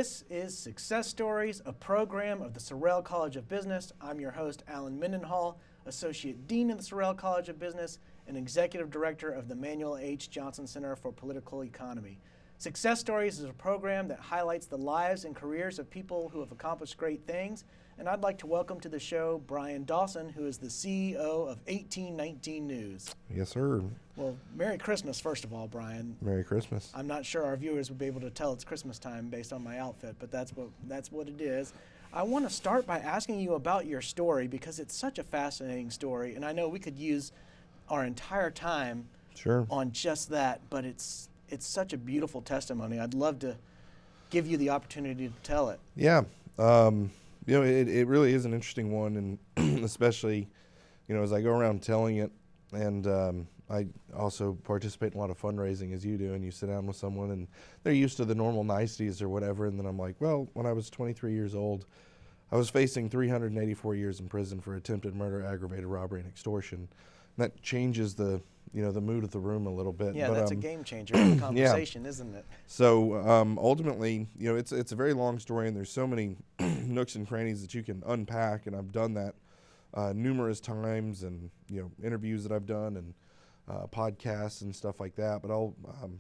This is Success Stories, a program of the Sorrell College of Business. I'm your host, Alan Mendenhall, Associate Dean of the Sorrell College of Business and Executive Director of the Manuel H. Johnson Center for Political Economy. Success Stories is a program that highlights the lives and careers of people who have accomplished great things. And I'd like to welcome to the show Bryan Dawson, who is the CEO of 1819 News. Yes, sir. Well, Merry Christmas, first of all, Bryan. Merry Christmas. I'm not sure our viewers would be able to tell it's Christmas time based on my outfit, but that's what it is. I want to start by asking you about your story because it's such a fascinating story, and I know we could use our entire time on just that, but it's such a beautiful testimony. I'd love to give you the opportunity to tell it. Yeah. It really is an interesting one, and especially, as I go around telling it, and I also participate in a lot of fundraising as you do, and you sit down with someone and they're used to the normal niceties or whatever, and then I'm like, well, when I was 23 years old, I was facing 384 years in prison for attempted murder, aggravated robbery, and extortion. And that changes the mood of the room a little bit. Yeah, but, that's a game changer in the conversation, isn't it? So ultimately, it's a very long story, and there's so many nooks and crannies that you can unpack, and I've done that numerous times, and interviews that I've done, and podcasts and stuff like that. But I'll,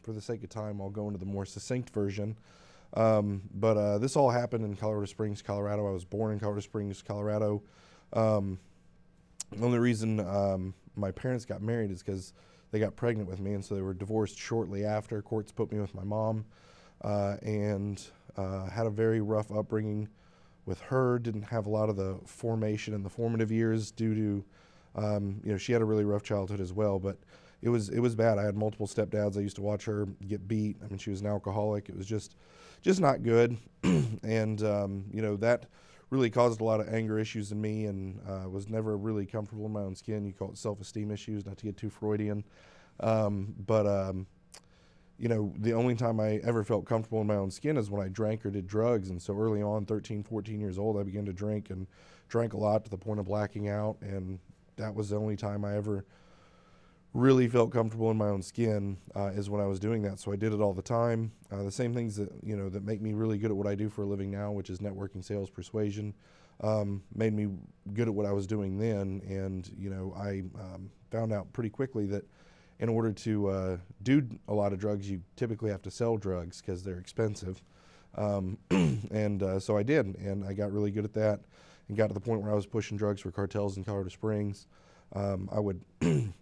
for the sake of time, I'll go into the more succinct version. But this all happened in Colorado Springs, Colorado. I was born in Colorado Springs, Colorado. The only reason my parents got married is because they got pregnant with me, and so they were divorced shortly after. Courts put me with my mom, and had a very rough upbringing with her. Didn't have a lot of the formation in the formative years due to, she had a really rough childhood as well, but it was bad. I had multiple stepdads. I used to watch her get beat. I mean, she was an alcoholic. It was just not good, and that really caused a lot of anger issues in me, and was never really comfortable in my own skin. You call it self-esteem issues, not to get too Freudian. The only time I ever felt comfortable in my own skin is when I drank or did drugs. And so early on, 13, 14 years old, I began to drink, and drank a lot to the point of blacking out. And that was the only time I ever really felt comfortable in my own skin, is when I was doing that. So I did it all the time. The same things that, that make me really good at what I do for a living now, which is networking, sales, persuasion, made me good at what I was doing then. And, I found out pretty quickly that in order to do a lot of drugs, you typically have to sell drugs because they're expensive. So I did, and I got really good at that, and got to the point where I was pushing drugs for cartels in Colorado Springs. I would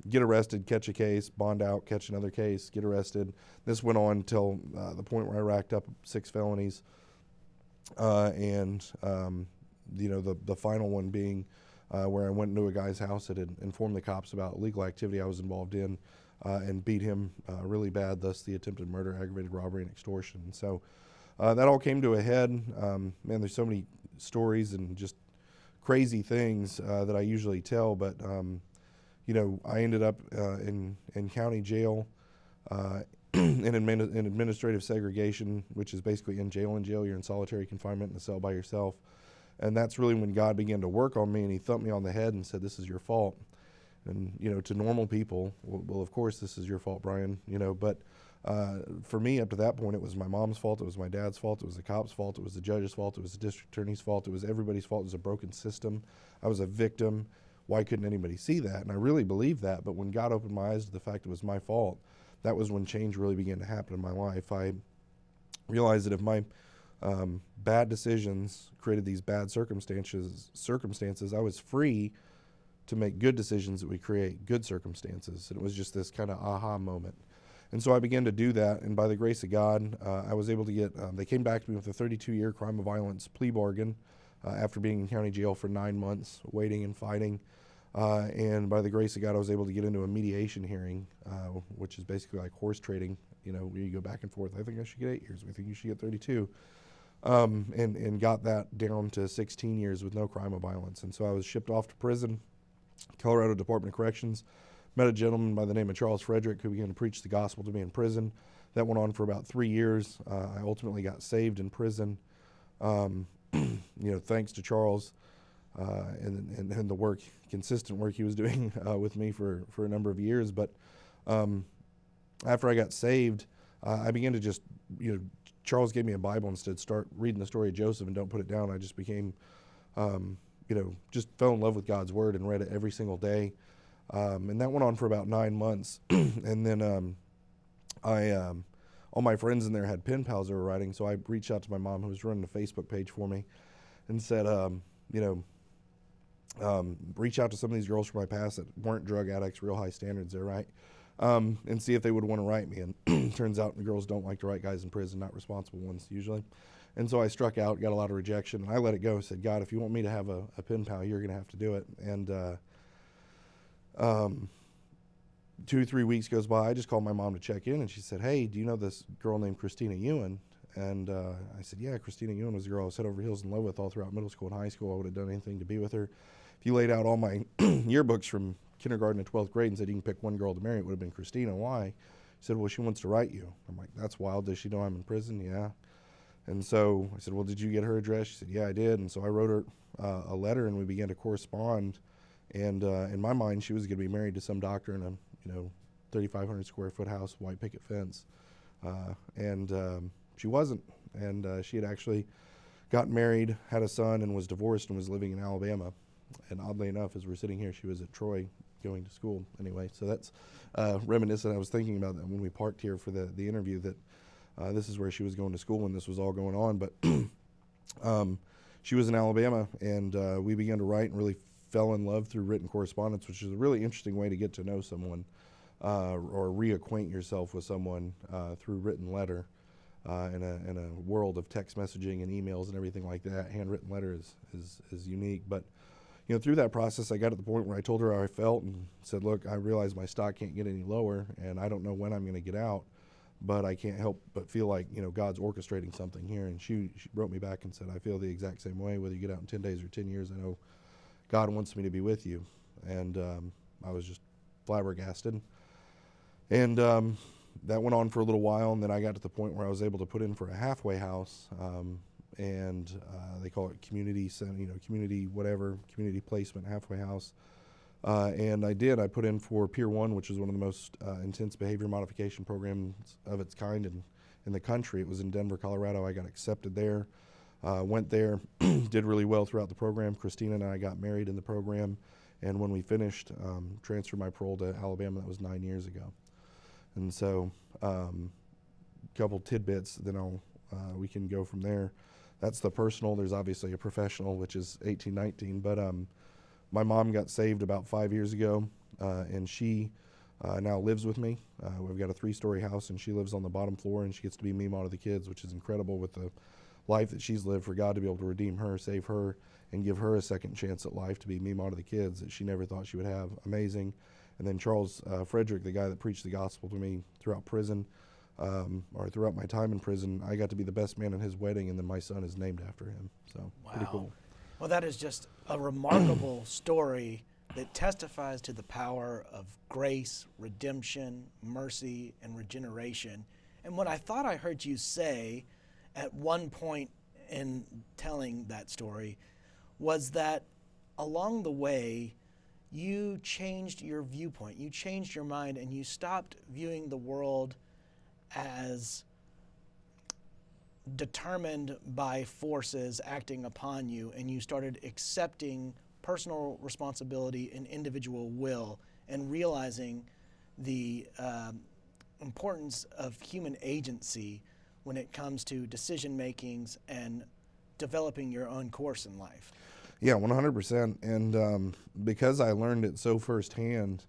get arrested, catch a case, bond out, catch another case, get arrested. This went on until the point where I racked up 6 felonies. The final one being where I went into a guy's house that had informed the cops about illegal activity I was involved in, and beat him really bad, thus the attempted murder, aggravated robbery, and extortion. So that all came to a head. Man, there's so many stories and just crazy things that I usually tell, but I ended up in county jail, in administrative segregation, which is basically in jail. You're in solitary confinement in a cell by yourself, and that's really when God began to work on me, and He thumped me on the head and said, "This is your fault." And to normal people, well, of course this is your fault, Bryan. But for me, up to that point, it was my mom's fault, it was my dad's fault, it was the cop's fault, it was the judge's fault, it was the district attorney's fault, it was everybody's fault. It was a broken system. I was a victim. Why couldn't anybody see that? And I really believed that, but when God opened my eyes to the fact it was my fault, that was when change really began to happen in my life. I realized that if my bad decisions created these bad circumstances, I was free to make good decisions that would create good circumstances. And it was just this kind of aha moment. And so I began to do that, and by the grace of God, I was able to get, they came back to me with a 32-year crime of violence plea bargain after being in county jail for 9 months, waiting and fighting. And by the grace of God, I was able to get into a mediation hearing, which is basically like horse trading, where you go back and forth. I think I should get 8 years. I think you should get 32. And got that down to 16 years with no crime of violence. And so I was shipped off to prison, Colorado Department of Corrections. Met a gentleman by the name of Charles Frederick who began to preach the gospel to me in prison. That went on for about 3 years. I ultimately got saved in prison, thanks to Charles and the consistent work he was doing with me for a number of years. But after I got saved, I began to just Charles gave me a Bible and said, start reading the story of Joseph and don't put it down. I just became, just fell in love with God's word and read it every single day. And that went on for about 9 months. And then all my friends in there had pen pals that were writing, so I reached out to my mom, who was running a Facebook page for me, and said, reach out to some of these girls from my past that weren't drug addicts, real high standards there, right? And see if they would want to write me. And turns out the girls don't like to write guys in prison, not responsible ones usually. And so I struck out, got a lot of rejection, and I let it go. Said, God, if you want me to have a pen pal, you're going to have to do it. And 2 or 3 weeks goes by. I just called my mom to check in, and she said, hey, do you know this girl named Christina Ewan? And I said, yeah, Christina Ewan was the girl I was head over heels in love with all throughout middle school and high school. I would have done anything to be with her. If you laid out all my yearbooks from kindergarten to 12th grade and said you can pick one girl to marry, it would have been Christina. Why? She said, well, she wants to write you. I'm like, that's wild. Does she know I'm in prison? Yeah. And so I said, well, did you get her address? She said, yeah, I did. And so I wrote her a letter, and we began to correspond. And in my mind, she was going to be married to some doctor in a 3,500 square foot house, white picket fence. And she wasn't. And she had actually got married, had a son, and was divorced and was living in Alabama. And oddly enough, as we're sitting here, she was at Troy going to school anyway. So that's reminiscent. I was thinking about that when we parked here for the interview, that this is where she was going to school when this was all going on. But she was in Alabama, and we began to write and really fell in love through written correspondence, which is a really interesting way to get to know someone or reacquaint yourself with someone through written letter. In a world of text messaging and emails and everything like that, handwritten letter is unique. But through that process, I got to the point where I told her how I felt and said, look, I realize my stock can't get any lower, and I don't know when I'm going to get out, but I can't help but feel like God's orchestrating something here. And she wrote me back and said, I feel the exact same way. Whether you get out in 10 days or 10 years, I know God wants me to be with you. And I was just flabbergasted. And that went on for a little while, and then I got to the point where I was able to put in for a halfway house, and they call it community placement halfway house. And I did. I put in for Pier 1, which is one of the most intense behavior modification programs of its kind in the country. It was in Denver, Colorado. I got accepted there, went there, did really well throughout the program. Christina and I got married in the program, and when we finished, transferred my parole to Alabama. That was 9 years ago. And so, couple tidbits, then we can go from there. That's the personal. There's obviously a professional, which is 1819. But my mom got saved about 5 years ago, and she now lives with me. We've got a 3-story house, and she lives on the bottom floor, and she gets to be Mima to the kids, which is incredible with the life that she's lived, for God to be able to redeem her, save her, and give her a second chance at life to be Mima to the kids that she never thought she would have. Amazing. And then Charles Frederick, the guy that preached the gospel to me throughout prison, or throughout my time in prison, I got to be the best man at his wedding, and then my son is named after him. So, wow. Pretty cool. Well, that is just a remarkable story that testifies to the power of grace, redemption, mercy, and regeneration. And what I thought I heard you say at one point in telling that story was that along the way, you changed your viewpoint, you changed your mind, and you stopped viewing the world as determined by forces acting upon you, and you started accepting personal responsibility and individual will, and realizing the importance of human agency when it comes to decision makings and developing your own course in life. Yeah, 100%. And because I learned it so firsthand,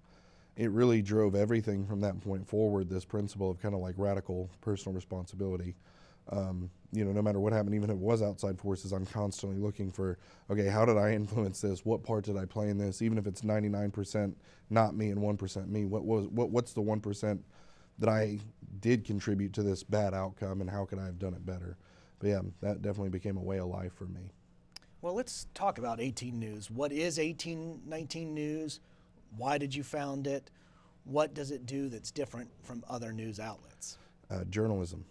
it really drove everything from that point forward, this principle of kind of like radical personal responsibility. No matter what happened, even if it was outside forces, I'm constantly looking for, okay, how did I influence this? What part did I play in this? Even if it's 99% not me and 1% me, what's the 1% that I did contribute to this bad outcome, and how could I have done it better? But yeah, that definitely became a way of life for me. Well, let's talk about 18 News. What is 1819 News? Why did you found it? What does it do that's different from other news outlets? Journalism.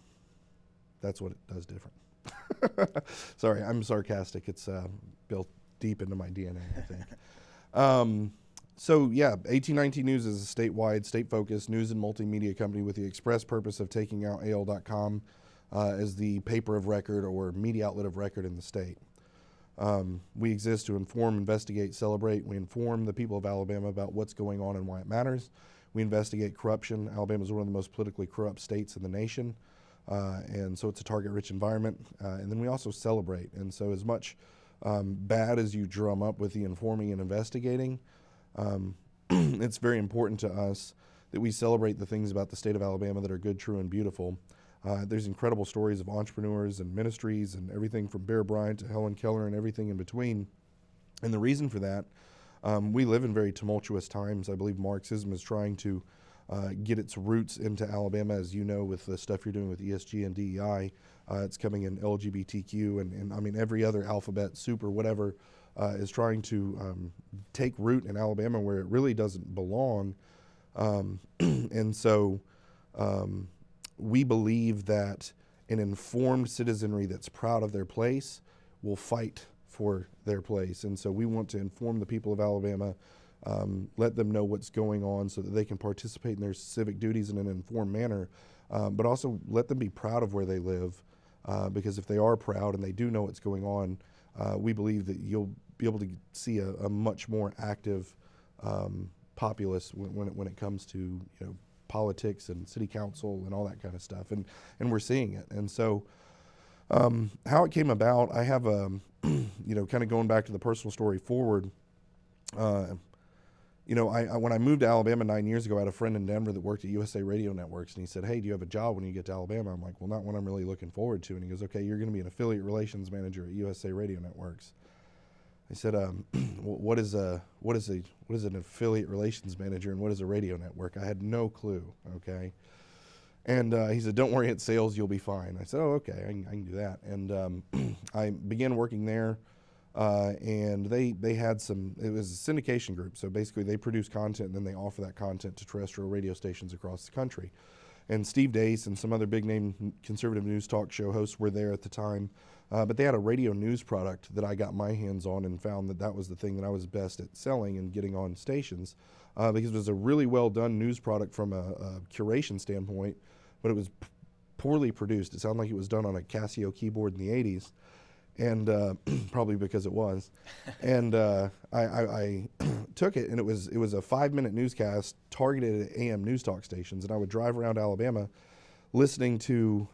That's what it does different. Sorry, I'm sarcastic. It's built deep into my DNA, I think. So yeah, 1819 News is a statewide, state-focused news and multimedia company with the express purpose of taking out AL.com, as the paper of record or media outlet of record in the state. We exist to inform, investigate, celebrate. We inform the people of Alabama about what's going on and why it matters. We investigate corruption. Alabama is one of the most politically corrupt states in the nation, and so it's a target-rich environment. And then we also celebrate. And so as much bad as you drum up with the informing and investigating, it's very important to us that we celebrate the things about the state of Alabama that are good, true, and beautiful. There's incredible stories of entrepreneurs and ministries and everything from Bryan to Helen Keller and everything in between. And the reason for that, we live in very tumultuous times. I believe Marxism is trying to get its roots into Alabama, as you know, with the stuff you're doing with ESG and DEI. It's coming in LGBTQ and I mean every other alphabet, super, whatever, is trying to take root in Alabama where it really doesn't belong. And so we believe that an informed citizenry that's proud of their place will fight for their place. And so we want to inform the people of Alabama, let them know what's going on so that they can participate in their civic duties in an informed manner, but also let them be proud of where they live, because if they are proud and they do know what's going on, we believe that you'll be able to see a much more active populace when it comes to politics and city council and all that kind of stuff, and we're seeing it. And so how it came about, I have kind of going back to the personal story forward. When I moved to Alabama 9 years ago, I had a friend in Denver that worked at USA Radio Networks, and he said, "Hey, do you have a job when you get to Alabama?" I'm like, "Well, not one I'm really looking forward to." And he goes, "Okay, you're going to be an affiliate relations manager at USA Radio Networks." I said, what is an affiliate relations manager and what is a radio network? I had no clue, okay? And he said, "Don't worry, it's sales, you'll be fine." I said, "Oh, okay, I can do that." And I began working there, and they had it was a syndication group. So basically they produce content and then they offer that content to terrestrial radio stations across the country. And Steve Dace and some other big name conservative news talk show hosts were there at the time. But they had a radio news product that I got my hands on and found that was the thing that I was best at selling and getting on stations, because it was a really well done news product from a curation standpoint, but it was poorly produced. It sounded like it was done on a Casio keyboard in the 80s, and probably because it was. And I took it, and it was a 5-minute newscast targeted at AM news talk stations, and I would drive around Alabama listening to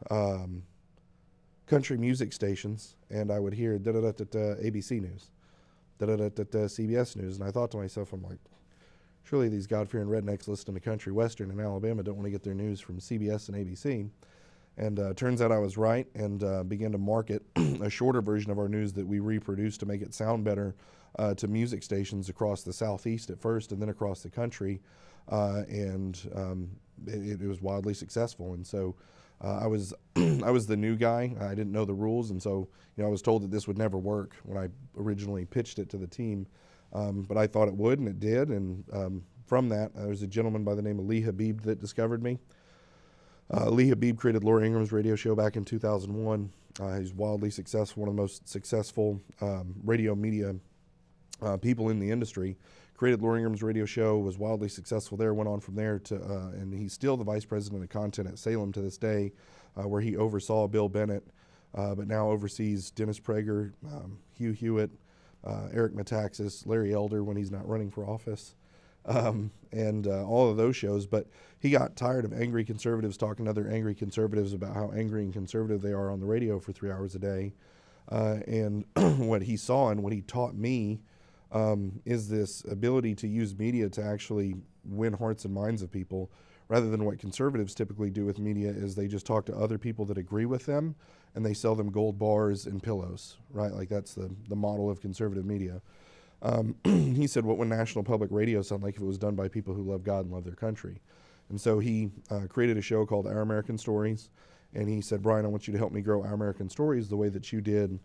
country music stations, and I would hear da-da-da-da-da ABC News, da-da-da-da-da CBS News, and I thought to myself, I'm like, surely these God-fearing rednecks listening to country western in Alabama don't want to get their news from CBS and ABC. And turns out I was right, and began to market a shorter version of our news that we reproduced to make it sound better to music stations across the Southeast at first and then across the country, and it was wildly successful. And so I was the new guy. I didn't know the rules, and so I was told that this would never work when I originally pitched it to the team. But I thought it would, and it did. And from that, there was a gentleman by the name of Lee Habib that discovered me. Lee Habib created Laura Ingram's radio show back in 2001. He's wildly successful, one of the most successful radio media people in the industry. Created Laura Ingram's radio show, was wildly successful there, went on from there to, and he's still the vice president of content at Salem to this day, where he oversaw Bill Bennett, but now oversees Dennis Prager, Hugh Hewitt, Eric Metaxas, Larry Elder when he's not running for office, and all of those shows. But he got tired of angry conservatives talking to other angry conservatives about how angry and conservative they are on the radio for 3 hours a day. And what he saw and what he taught me is this ability to use media to actually win hearts and minds of people, rather than what conservatives typically do with media is they just talk to other people that agree with them and they sell them gold bars and pillows, right? Like that's the model of conservative media. He said, what would national public radio sound like if it was done by people who love God and love their country? And so he created a show called Our American Stories, and he said, "Bryan, I want you to help me grow Our American Stories the way that you did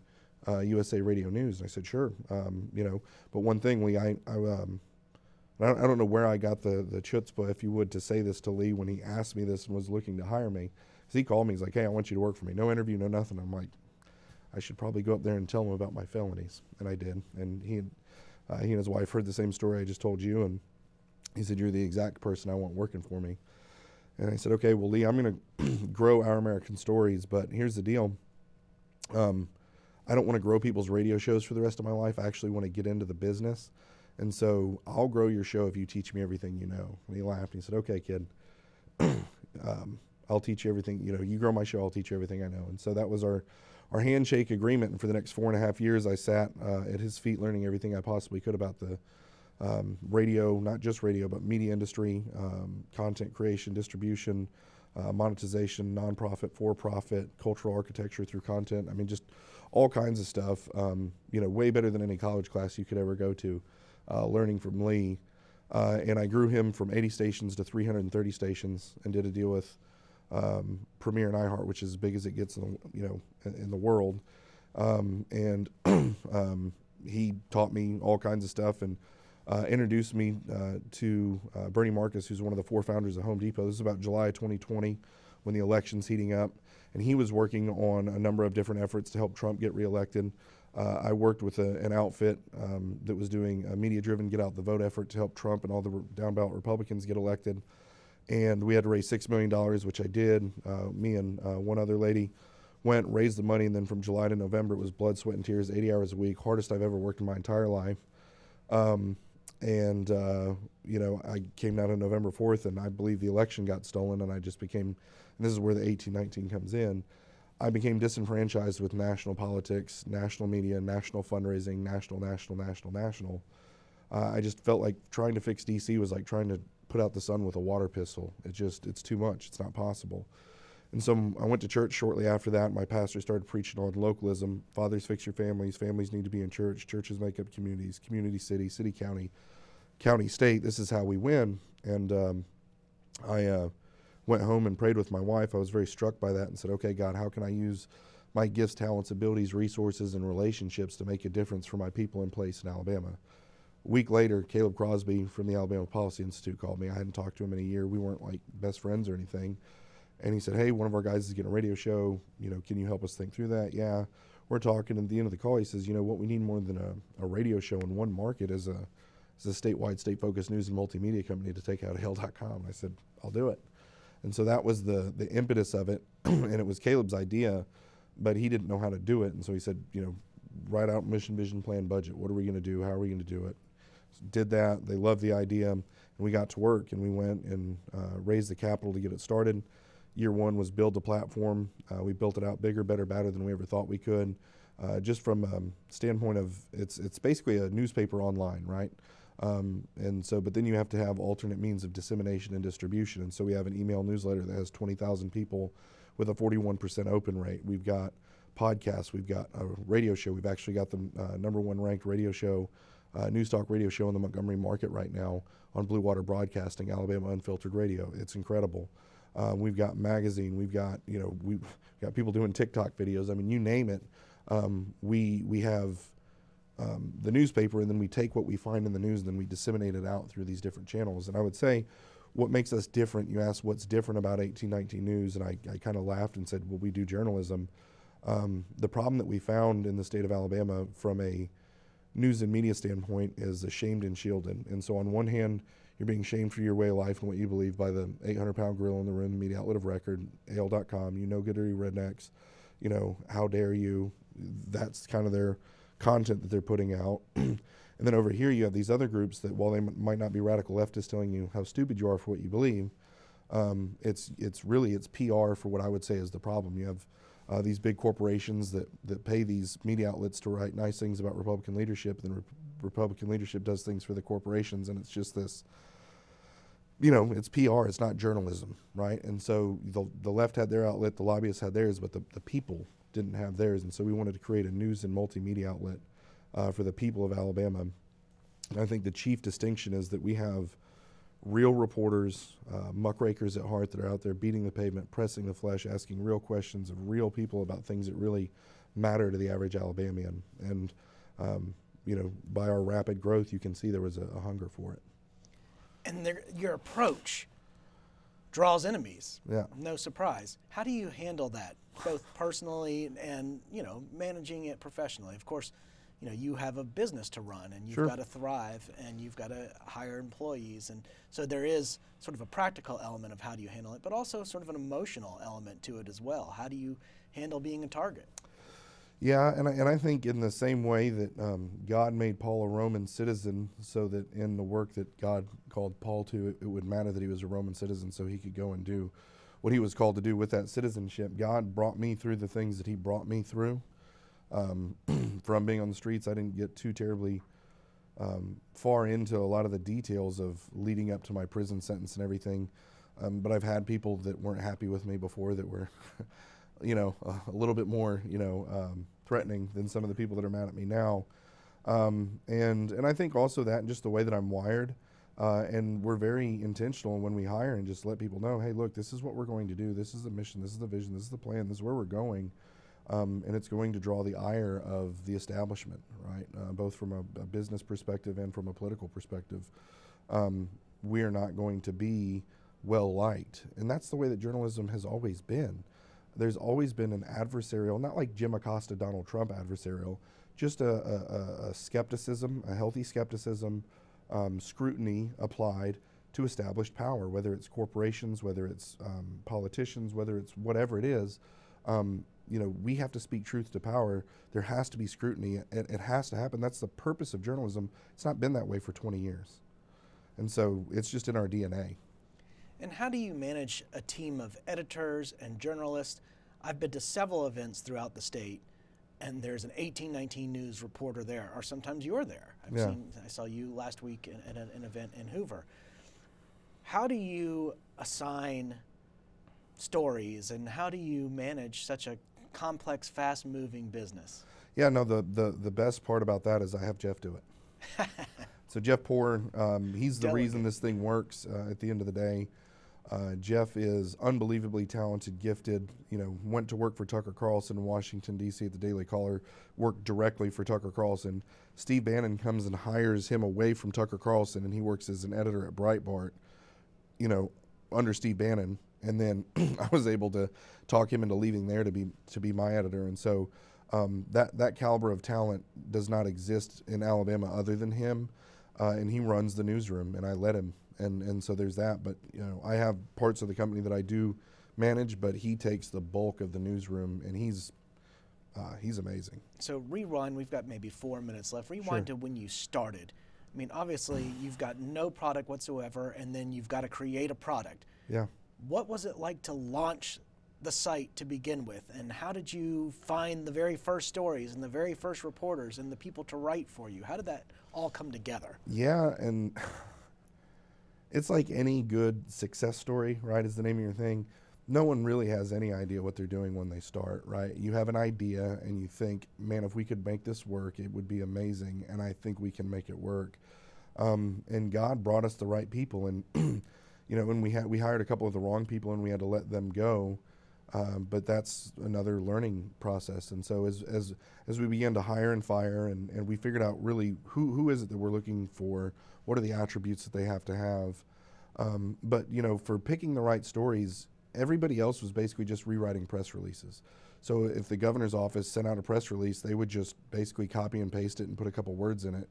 USA Radio News." And I said, "Sure." But one thing, Lee, I don't know where I got the chutzpah, if you would, to say this to Lee when he asked me this and was looking to hire me. Because he called me, he's like, "Hey, I want you to work for me." No interview, no nothing. I'm like, I should probably go up there and tell him about my felonies. And I did. And he and his wife heard the same story I just told you, and he said, "You're the exact person I want working for me." And I said, okay, well, Lee, I'm going to grow Our American Stories, but here's the deal. I don't want to grow people's radio shows for the rest of my life. I actually want to get into the business. And so I'll grow your show if you teach me everything you know. And he laughed. And he said, okay, kid, I'll teach you everything. You know, you grow my show, I'll teach you everything I know. And so that was our handshake agreement. And for the next 4.5 years, I sat at his feet learning everything I possibly could about the radio, not just radio, but media industry, content creation, distribution, monetization, nonprofit, for-profit, cultural architecture through content. I mean, just all kinds of stuff, you know, way better than any college class you could ever go to, learning from Lee. And I grew him from 80 stations to 330 stations and did a deal with Premiere and iHeart, which is as big as it gets in the world. And he taught me all kinds of stuff and introduced me to Bernie Marcus, who's one of the 4 founders of Home Depot. This is about July 2020 when the election's heating up. And he was working on a number of different efforts to help Trump get reelected. I worked with an outfit that was doing a media-driven get out the vote effort to help Trump and all the down-ballot Republicans get elected. And we had to raise $6 million, which I did. Me and one other lady went, raised the money, and then from July to November, it was blood, sweat, and tears, 80 hours a week, hardest I've ever worked in my entire life. You know, I came down on November 4th, and I believe the election got stolen, and I just became, and this is where the 1819 comes in, I became disenfranchised with national politics, national media, national fundraising, national. I just felt like trying to fix D.C. was like trying to put out the sun with a water pistol. It's too much. It's not possible. And so I went to church shortly after that. My pastor started preaching on localism. Fathers fix your families. Families need to be in church. Churches make up communities. Community, city, city, county, county, state. This is how we win. And I went home and prayed with my wife. I was very struck by that and said, okay, God, how can I use my gifts, talents, abilities, resources, and relationships to make a difference for my people in place in Alabama? A week later, Caleb Crosby from the Alabama Policy Institute called me. I hadn't talked to him in a year. We weren't like best friends or anything. And he said, hey, one of our guys is getting a radio show. You know, can you help us think through that? Yeah. We're talking. And at the end of the call, he says, you know, what we need more than a radio show in one market is a statewide, state-focused news and multimedia company to take out hell.com. And I said, I'll do it. And so that was the impetus of it. And it was Caleb's idea, but he didn't know how to do it. And so he said, you know, write out mission, vision, plan, budget. What are we going to do? How are we going to do it? So did that. They loved the idea. And we got to work, and we went and raised the capital to get it started. Year one was build the platform. We built it out bigger, better, badder than we ever thought we could. Just from a standpoint of it's basically a newspaper online, right? And so, but then you have to have alternate means of dissemination and distribution. And so we have an email newsletter that has 20,000 people with a 41% open rate. We've got podcasts. We've got a radio show. We've actually got the #1 ranked radio show, news talk radio show in the Montgomery market right now on Blue Water Broadcasting, Alabama Unfiltered Radio. It's incredible. We've got magazine. We've got, you know, we've got people doing TikTok videos. I mean, you name it. We have the newspaper, and then we take what we find in the news and then we disseminate it out through these different channels. And I would say what makes us different, you asked what's different about 1819 News, and I kind of laughed and said, well, we do journalism. The problem that we found in the state of Alabama from a news and media standpoint is shamed and shielded. And so on one hand, you're being shamed for your way of life and what you believe by the 800-pound gorilla in the room, the media outlet of record, AL.com, you know good are you rednecks, you know, how dare you. That's kind of their content that they're putting out. And then over here you have these other groups that, while they might not be radical leftists telling you how stupid you are for what you believe, it's really PR for what I would say is the problem. You have these big corporations that pay these media outlets to write nice things about Republican leadership, and then Republican leadership does things for the corporations, and it's just this, you know, it's PR, it's not journalism, right? And so the left had their outlet, the lobbyists had theirs, but the people didn't have theirs. And so we wanted to create a news and multimedia outlet for the people of Alabama. And I think the chief distinction is that we have real reporters, muckrakers at heart, that are out there beating the pavement, pressing the flesh, asking real questions of real people about things that really matter to the average Alabamian. And, you know, by our rapid growth, you can see there was a hunger for it. And your approach draws enemies. Yeah. No surprise. How do you handle that, both personally and, you know, managing it professionally? Of course, you have a business to run, and you've Sure. got to thrive, and you've got to hire employees. And so there is sort of a practical element of how do you handle it, but also sort of an emotional element to it as well. How do you handle being a target? Yeah, and I think in the same way that God made Paul a Roman citizen, so that in the work that God called Paul to, it would matter that he was a Roman citizen, so he could go and do what he was called to do with that citizenship. God brought me through the things that he brought me through. From being on the streets, I didn't get too terribly far into a lot of the details of leading up to my prison sentence and everything. But I've had people that weren't happy with me before that were, a little bit more, threatening than some of the people that are mad at me now. And I think also that, and just the way that I'm wired, and we're very intentional when we hire and just let people know, hey, look, this is what we're going to do. This is the mission. This is the vision. This is the plan. This is where we're going. And it's going to draw the ire of the establishment, right? Both from a business perspective and from a political perspective. We are not going to be well liked. And that's the way that journalism has always been. There's always been an adversarial, not like Jim Acosta, Donald Trump adversarial, just a skepticism, a healthy skepticism, scrutiny applied to established power, whether it's corporations, whether it's politicians, whether it's whatever it is. We have to speak truth to power. There has to be scrutiny. It has to happen. That's the purpose of journalism. It's not been that way for 20 years. And so it's just in our DNA. And how do you manage a team of editors and journalists? I've been to several events throughout the state, and there's an 1819 News reporter there, or sometimes you're there. I saw you last week at an event in Hoover. How do you assign stories, and how do you manage such a complex, fast-moving business? Yeah, no, the best part about that is I have Jeff do it. So Jeff Poor, he's the reason this thing works at the end of the day. Jeff is unbelievably talented, gifted, went to work for Tucker Carlson in Washington, D.C. at the Daily Caller, worked directly for Tucker Carlson. Steve Bannon comes and hires him away from Tucker Carlson, and he works as an editor at Breitbart, under Steve Bannon. And then I was able to talk him into leaving there to be my editor. And so that caliber of talent does not exist in Alabama other than him. And he runs the newsroom, and I let him. And so there's that. But, I have parts of the company that I do manage, but he takes the bulk of the newsroom, and he's amazing. So rewind, we've got maybe 4 minutes left. Rewind to when you started. I mean, obviously, you've got no product whatsoever, and then you've got to create a product. Yeah. What was it like to launch the site to begin with, and how did you find the very first stories and the very first reporters and the people to write for you? How did that all come together? Yeah, and it's like any good success story, right, is the name of your thing. No one really has any idea what they're doing when they start, right? You have an idea and you think, man, if we could make this work, it would be amazing, and I think we can make it work. And God brought us the right people, and when we hired a couple of the wrong people and we had to let them go, but that's another learning process. And so as we began to hire and fire, and we figured out really who is it that we're looking for, what are the attributes that they have to have. But for picking the right stories, everybody else was basically just rewriting press releases. So if the governor's office sent out a press release, they would just basically copy and paste it and put a couple words in it.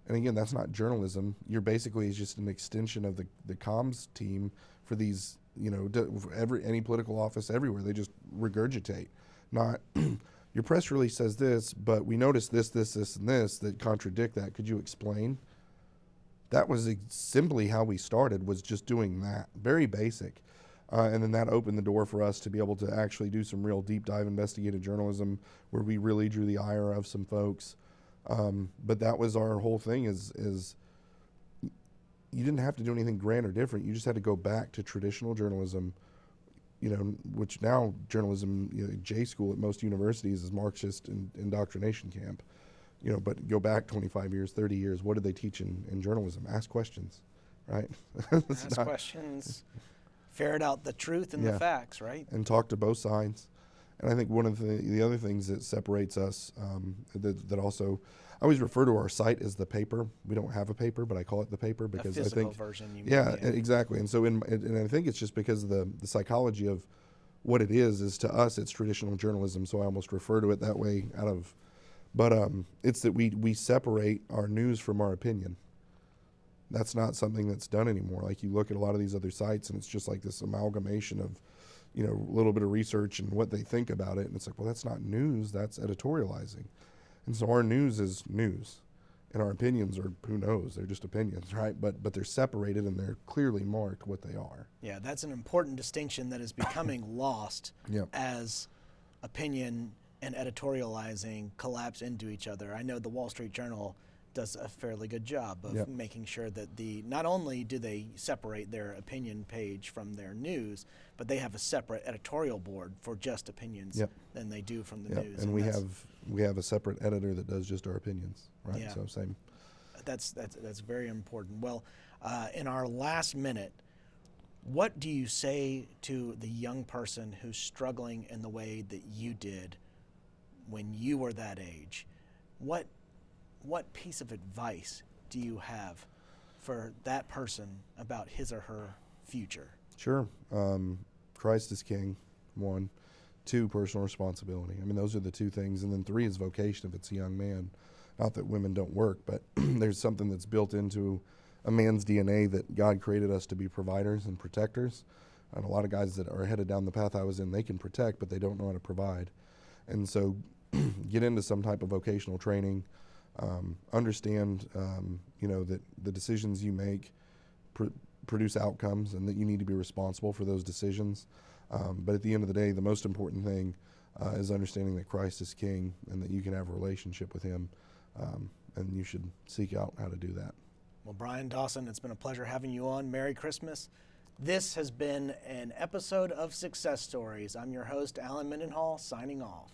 And again, that's not journalism. You're basically just an extension of the comms team for these, for any political office everywhere. They just regurgitate. Not, your press release says this, but we noticed this, and this that contradict that. Could you explain? That was simply how we started, was just doing that. Very basic. And then that opened the door for us to be able to actually do some real deep dive investigative journalism where we really drew the ire of some folks. But that was our whole thing is you didn't have to do anything grand or different. You just had to go back to traditional journalism, which now journalism, J school at most universities is Marxist indoctrination camp. But go back 25 years, 30 years, what did they teach in journalism? Ask questions, right? Ask questions, ferret out the truth and the facts, right? And talk to both sides. And I think one of the other things that separates us, that also, I always refer to our site as the paper. We don't have a paper, but I call it the paper because a physical I think version. You mean, exactly. And so, and I think it's just because of the psychology of what it is to us, it's traditional journalism. So I almost refer to it that way out of But it's that we separate our news from our opinion. That's not something that's done anymore. Like, you look at a lot of these other sites, and it's just like this amalgamation of, you know, a little bit of research and what they think about it. And it's like, well, that's not news, that's editorializing. And so our news is news, and our opinions are, who knows, they're just opinions, right? But they're separated, and they're clearly marked what they are. Yeah, that's an important distinction that is becoming lost Yep. as opinion and editorializing collapse into each other. I know the Wall Street Journal does a fairly good job of Yep. making sure that not only do they separate their opinion page from their news, but they have a separate editorial board for just opinions Yep. than they do from the Yep. news. And we have a separate editor that does just our opinions, right? Yeah. So same. That's very important. Well, in our last minute, what do you say to the young person who's struggling in the way that you did when you were that age? What piece of advice do you have for that person about his or her future? Sure. Christ is king, 1. 2, personal responsibility. I mean, those are the 2 things. And then 3 is vocation if it's a young man. Not that women don't work, but there's something that's built into a man's DNA that God created us to be providers and protectors. And a lot of guys that are headed down the path I was in, they can protect, but they don't know how to provide. And so get into some type of vocational training. Understand, you know, that the decisions you make produce outcomes, and that you need to be responsible for those decisions. But at the end of the day, the most important thing is understanding that Christ is king, and that you can have a relationship with him, and you should seek out how to do that. Well, Bryan, Dawson, it's been a pleasure having you on. Merry Christmas. This has been an episode of Success Stories. I'm your host, Alan Mendenhall, signing off.